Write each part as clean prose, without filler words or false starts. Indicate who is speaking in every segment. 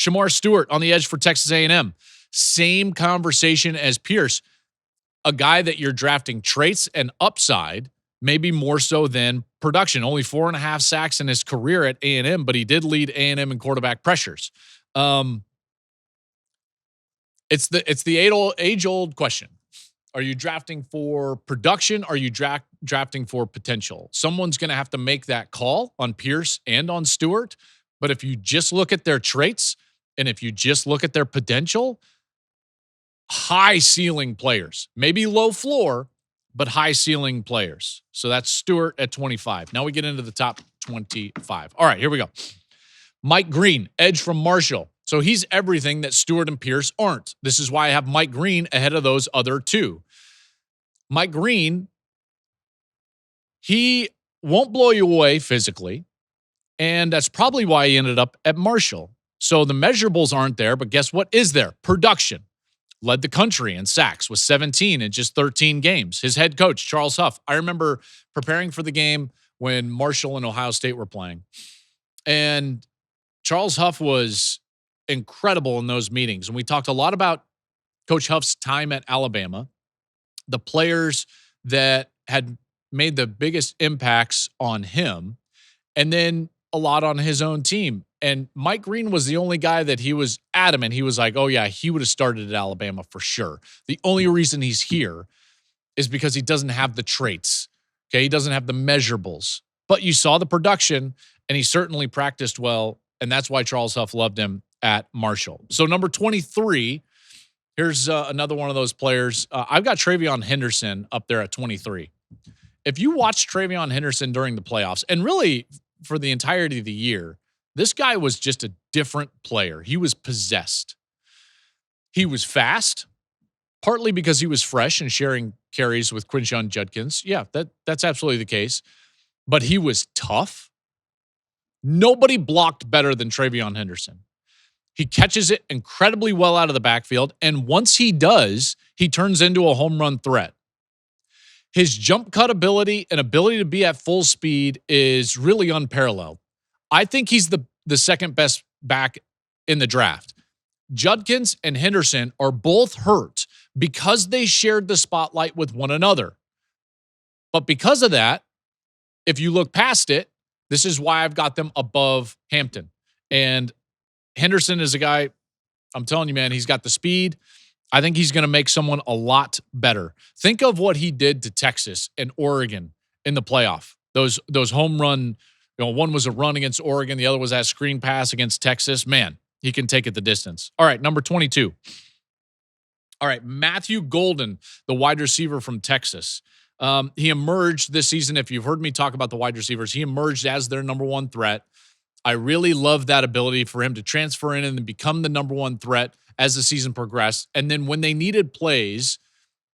Speaker 1: Shamar Stewart on the edge for Texas A&M. Same conversation as Pierce. A guy that you're drafting traits and upside, maybe more so than production. Only 4.5 sacks in his career at A&M, but he did lead A&M in quarterback pressures. It's the age-old question. Are you drafting for production? Are you drafting for potential? Someone's going to have to make that call on Pierce and on Stewart. But if you just look at their traits and if you just look at their potential, high ceiling players, maybe low floor, but high ceiling players. So that's Stewart at 25. Now we get into the top 25. All right, here we go. Mike Green, edge from Marshall. So he's everything that Stewart and Pierce aren't. This is why I have Mike Green ahead of those other two. Mike Green, he won't blow you away physically, and that's probably why he ended up at Marshall. So the measurables aren't there, but guess what is there? Production. Led the country in sacks with 17 in just 13 games. His head coach, Charles Huff. I remember preparing for the game when Marshall and Ohio State were playing, and Charles Huff was incredible in those meetings. And we talked a lot about Coach Huff's time at Alabama, the players that had made the biggest impacts on him, and then a lot on his own team. And Mike Green was the only guy that he was adamant. He was like, oh, yeah, he would have started at Alabama for sure. The only reason he's here is because he doesn't have the traits. Okay, he doesn't have the measurables. But you saw the production, and he certainly practiced well, and that's why Charles Huff loved him at Marshall. So number 23, here's another one of those players. I've got Travion Henderson up there at 23. If you watch Travion Henderson during the playoffs, and really for the entirety of the year, this guy was just a different player. He was possessed. He was fast, partly because he was fresh and sharing carries with Quinshon Judkins. Yeah, that's absolutely the case. But he was tough. Nobody blocked better than Travion Henderson. He catches it incredibly well out of the backfield, and once he does, he turns into a home run threat. His jump cut ability and ability to be at full speed is really unparalleled. I think he's the second best back in the draft. Judkins and Henderson are both hurt because they shared the spotlight with one another. But because of that, if you look past it, this is why I've got them above Hampton. And Henderson is a guy, I'm telling you, man, he's got the speed. I think he's going to make someone a lot better. Think of what he did to Texas and Oregon in the playoff. Those home run, one was a run against Oregon. The other was that screen pass against Texas. Man, he can take it the distance. All right, number 22. All right, Matthew Golden, the wide receiver from Texas. He emerged this season. If you've heard me talk about the wide receivers, he emerged as their number one threat. I really love that ability for him to transfer in and become the number one threat as the season progressed. And then when they needed plays,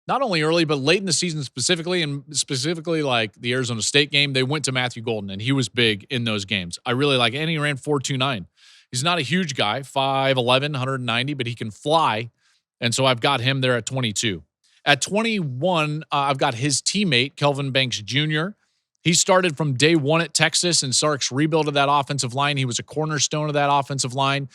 Speaker 1: not only early, but late in the season specifically, and specifically like the Arizona State game, they went to Matthew Golden, and he was big in those games. I really like it. And he ran 4.29. He's not a huge guy, 5'11", 190, but he can fly. And so I've got him there at 22. At 21, I've got his teammate, Kelvin Banks Jr. He started from day one at Texas, and Sark's rebuild of that offensive line. He was a cornerstone of that offensive line.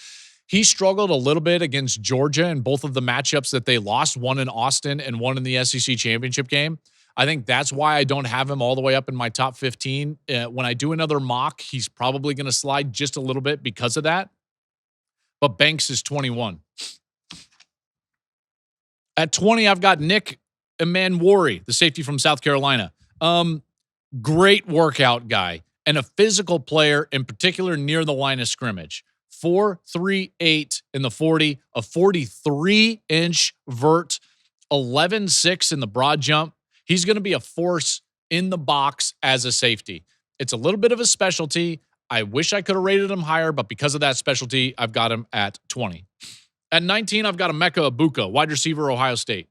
Speaker 1: He struggled a little bit against Georgia in both of the matchups that they lost, one in Austin and one in the SEC championship game. I think that's why I don't have him all the way up in my top 15. When I do another mock, he's probably going to slide just a little bit because of that. But Banks is 21. At 20, I've got Nick Emanwari, the safety from South Carolina. Great workout guy and a physical player, in particular near the line of scrimmage. 4.38 in the 40, a 43-inch vert, 11.6 in the broad jump. He's going to be a force in the box as a safety. It's a little bit of a specialty. I wish I could have rated him higher, but because of that specialty, I've got him at 20. At 19, I've got Emeka Egbuka, wide receiver, Ohio State.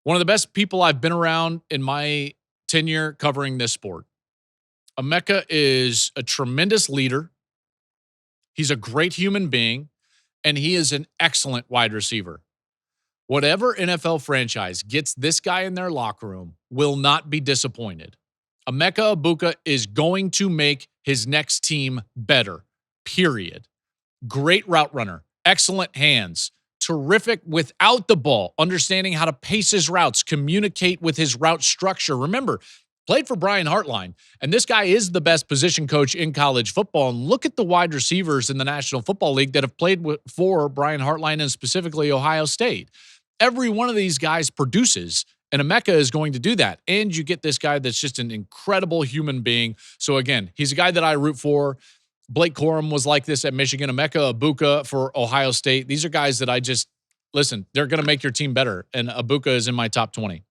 Speaker 1: One of the best people I've been around in my tenure covering this sport. Emeka is a tremendous leader. He's a great human being, and he is an excellent wide receiver. Whatever NFL franchise gets this guy in their locker room will not be disappointed. Emeka Egbuka is going to make his next team better, period. Great route runner, excellent hands, terrific without the ball, understanding how to pace his routes, communicate with his route structure. Remember, played for Brian Hartline, and this guy is the best position coach in college football. And look at the wide receivers in the National Football League that have played for Brian Hartline and specifically Ohio State. Every one of these guys produces, and Emeka is going to do that. And you get this guy that's just an incredible human being. So again, he's a guy that I root for. Blake Corum was like this at Michigan. Emeka Egbuka for Ohio State. These are guys that I just, listen, they're going to make your team better. And Egbuka is in my top 20.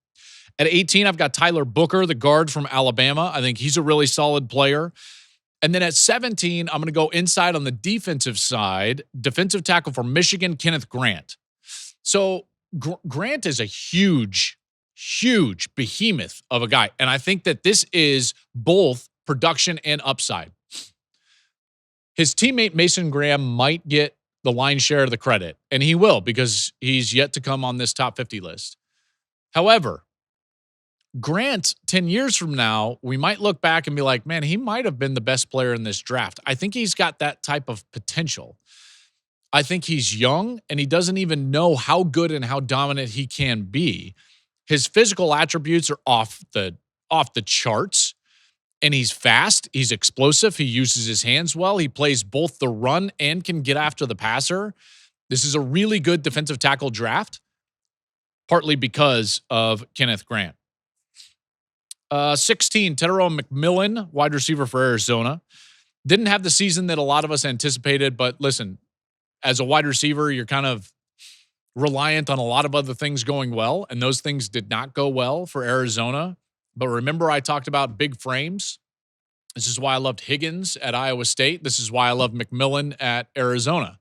Speaker 1: At 18, I've got Tyler Booker, the guard from Alabama. I think he's a really solid player. And then at 17, I'm going to go inside on the defensive side. Defensive tackle for Michigan, Kenneth Grant. So Grant is a huge behemoth of a guy. And I think that this is both production and upside. His teammate Mason Graham might get the lion's share of the credit, and he will because he's yet to come on this top 50 list. However, Grant, 10 years from now, we might look back and be like, man, he might have been the best player in this draft. I think he's got that type of potential. I think he's young, and he doesn't even know how good and how dominant he can be. His physical attributes are off the charts, and he's fast. He's explosive. He uses his hands well. He plays both the run and can get after the passer. This is a really good defensive tackle draft, partly because of Kenneth Grant. 16, Tedero McMillan, wide receiver for Arizona. Didn't have the season that a lot of us anticipated, but listen, as a wide receiver, you're kind of reliant on a lot of other things going well, and those things did not go well for Arizona. But remember, I talked about big frames. This is why I loved Higgins at Iowa State. This is why I love McMillan at Arizona.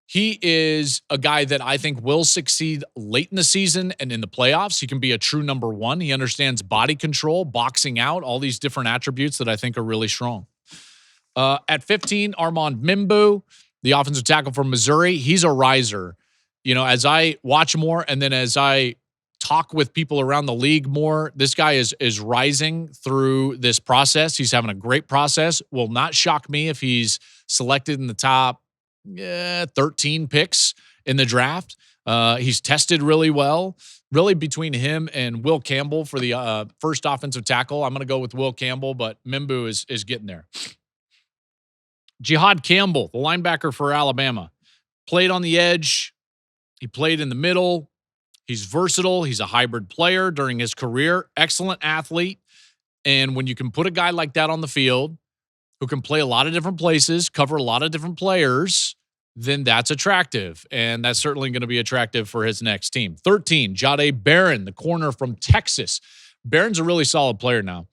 Speaker 1: He is a guy that I think will succeed late in the season and in the playoffs. He can be a true number one. He understands body control, boxing out, all these different attributes that I think are really strong. At 15, Armand Mimbu, the offensive tackle from Missouri. He's a riser. You know, as I watch more and then as I talk with people around the league more, this guy is rising through this process. He's having a great process. Will not shock me if he's selected in the top 13 picks in the draft. He's tested really well. Really, between him and Will Campbell for the first offensive tackle, I'm going to go with Will Campbell, but Mimbu is getting there. Jihad Campbell, the linebacker for Alabama, played on the edge. He played in the middle. He's versatile. He's a hybrid player during his career. Excellent athlete. And when you can put a guy like that on the field who can play a lot of different places, cover a lot of different players, then that's attractive. And that's certainly going to be attractive for his next team. 13, Jahdae Barron, the corner from Texas. Barron's a really solid player now.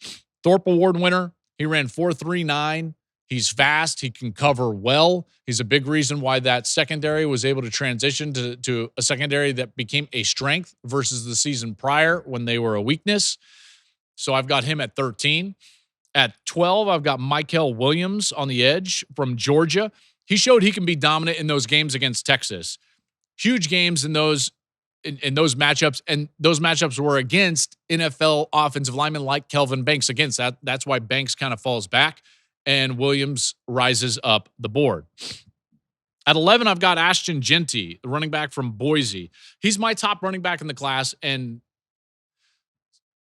Speaker 1: Thorpe Award winner. He ran 4.39. He's fast. He can cover well. He's a big reason why that secondary was able to transition to a secondary that became a strength versus the season prior when they were a weakness. So I've got him at 13. At 12, I've got Michael Williams on the edge from Georgia. He showed he can be dominant in those games against Texas. Huge games in those matchups, and those matchups were against NFL offensive linemen like Kelvin Banks. Against that, that's why Banks kind of falls back and Williams rises up the board. At 11, I've got Ashton Jeanty, the running back from Boise. He's my top running back in the class, and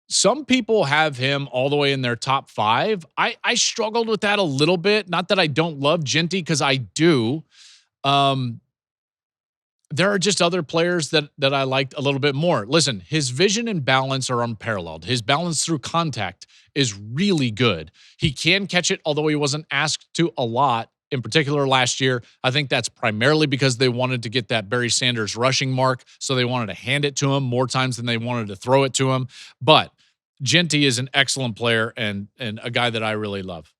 Speaker 1: some people have him all the way in their top 5. I struggled with that a little bit. Not that I don't love Jeanty, because I do. There are just other players that I liked a little bit more. Listen, his vision and balance are unparalleled. His balance through contact is really good. He can catch it, although he wasn't asked to a lot, in particular last year. I think that's primarily because they wanted to get that Barry Sanders rushing mark, so they wanted to hand it to him more times than they wanted to throw it to him. But Jeanty is an excellent player and a guy that I really love.